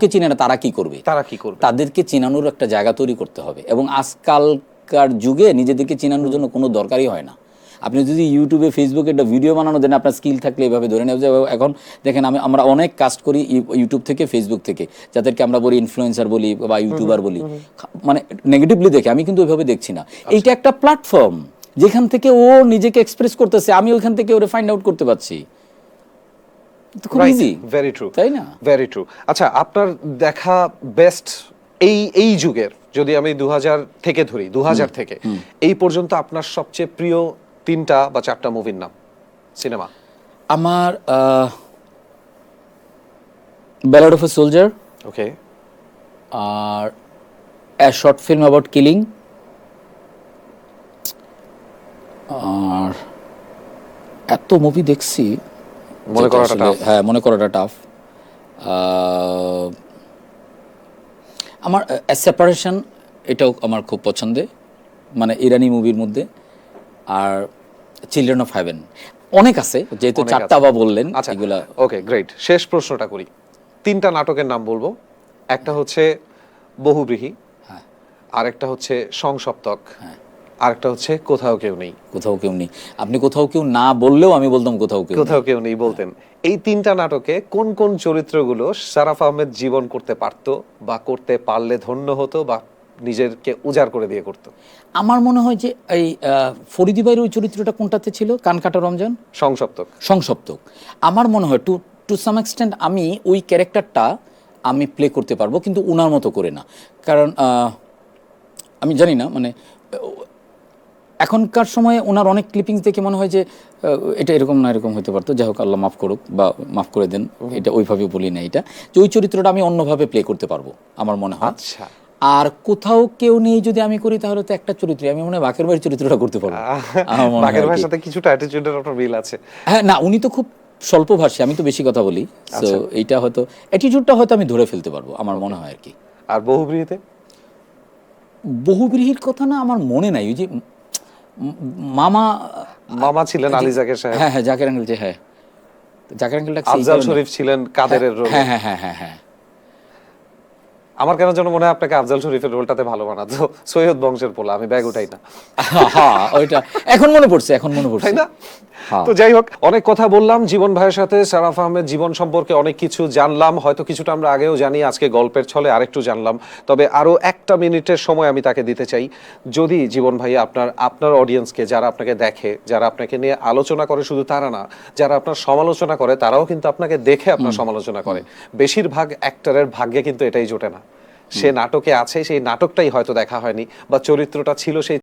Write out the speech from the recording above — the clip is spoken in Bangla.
কে চিনে না তারা কি করবে, তাদেরকে চেনানোর একটা জায়গা তৈরি করতে হবে। এবং আজকালকার যুগে নিজেদেরকে চেনানোর জন্য কোনো দরকারই হয় না। আপনি যদি ইউটিউবে ফেসবুকে একটা ভিডিও বানানো দেন, আপনার স্কিল থাকলে এভাবে ধরে নেওয়া যায়। এখন দেখেন আমরা অনেক কাস্ট করি ইউটিউব থেকে, ফেসবুক থেকে, যাদেরকে আমরা বলি ইনফ্লুয়েন্সার বলি বা ইউটিউবার বলি, মানে নেগেটিভলি দেখে, আমি কিন্তু ওইভাবে দেখছি না। এইটা একটা প্ল্যাটফর্ম যেখান থেকে ও নিজেকে এক্সপ্রেস করতেছে, আমি ওইখান থেকে ওরে ফাইন্ড আউট করতে পারছি। খুব ইজি। ভেরি ট্রু, তাই না? Very true. আচ্ছা, আপনার দেখা বেস্ট এই যুগের, যদি আমি 2000 থেকে ধরি, 2000 থেকে এই পর্যন্ত আপনার সবচেয়ে প্রিয় 3টা বা 4টা মুভির নাম, সিনেমা। আমার ballad of a soldier, okay, আর a short film about killing, আর এত মুভি দেখছি মনে করাটা টাফ। হ্যাঁ, মনে করাটা টাফ। আমার সেপারেশন, এটাও আমার খুব পছন্দের, মানে ইরানি মুভির মধ্যে। আর চিলড্রেন অফ হেভেন, অনেক আছে, যেহেতু 4টা বা বললেন। আচ্ছা, এগুলা ওকে, গ্রেট। শেষ প্রশ্নটা করি। 3টা নাটকের নাম বলবো। একটা হচ্ছে বহুব্রীহি, আর একটা হচ্ছে সংসপ্তক, আর একটা হচ্ছে কোথাও কেউ নেই। কোথাও কেউ নেই। আপনি কোথাও কেউ না বললেও আমি বলতাম কোথাও কেউ নেই বলতেন। এই 3টা নাটকে কোন কোন চরিত্রগুলো সারাফ আহমেদ জীবন করতে পারতো, বা করতে পারলে ধন্য হতো, বা নিজেকে উজাড় করে দিয়ে করতো? আমার মনে হয় যে এই ফরিদি ভাইয়ের ওই চরিত্রটা কোনটাতে ছিল, কানকাটা রমজান, সংসপ্তক। আমার মনে হয় টু সাম এক্সটেন্ট আমি ওই ক্যারেক্টারটা আমি প্লে করতে পারবো, কিন্তু উনার মতো করে না। কারণ আমি জানি না, মানে এখনকার সময়ে ওনার অনেক ক্লিপিংস দেখে মনে হয় যে এটা এরকম না এরকম হতে পারতো। যাই হোক, আল্লাহ মাফ করুক বা মাফ করে দেন, এটা ওইভাবে বলি না। এটা যে ওই চরিত্রটা আমি অন্যভাবে প্লে করতে পারবো আমার মনে হয়। আচ্ছা, আর কোথাও কেউ নেই যদি আমি করি, তাহলে তো একটা চরিত্র আমি মনে হয় বাকের ভাইয়ের চরিত্রটা করতে পারবো। বাকের ভাইয়ের সাথে কিছুটা অ্যাটিটিউডের আপনার মিল আছে। হ্যাঁ, না, উনি তো খুব স্বল্প ভাষী, আমি তো বেশি কথা বলি। সো এইটা হয়তো অ্যাটিটিউডটা হয়তো আমি ধরে ফেলতে পারবো, আমার মনে হয় আর কি। আর বহুব্রীহিতে? বহুব্রীহির কথা না আমার মনে নাই। ওই যে মামা ছিলেন আলী জাকের সাহেব। হ্যাঁ, জাকের আঙ্কেল, যে হ্যাঁ, জাকের আঙ্কেলটা আফজাল শরীফ ছিলেন কাদেরের রোল। হ্যাঁ। আমার কেন যেন মনে হয় আপনাকে আফজাল শরীফের রোলটাতে ভালো মানাতো। সৈয়দ বংশের পোলা, আমি ব্যাগ উঠাই না। হ্যাঁ, ওইটা এখন মনে পড়ছে, তাই না? তো যাই হোক, অনেক কথা বললাম জীবন ভাইয়ের সাথে। সারাফ আহমেদ জীবন সম্পর্কে অনেক কিছু জানলাম, হয়তো কিছুটা আমরা আগেও জানি, আজকে গল্পের ছলে আরেকটু জানলাম। তবে আরো 1টা মিনিটের সময় আমি তাকে দিতে চাই। যদি জীবন ভাই আপনার অডিয়েন্সকে, যারা আপনাকে দেখে, যারা আপনাকে নিয়ে আলোচনা করে, শুধু তারা না, যারা আপনার সমালোচনা করে, তারাও কিন্তু আপনাকে দেখে আপনার সমালোচনা করে। বেশিরভাগ অ্যাক্টরের ভাগ্যে কিন্তু এটাই জোটে না। সে নাটকে আছে, সেই নাটকটাই হয়তো দেখা হয়নি, বা চরিত্রটা ছিল সেই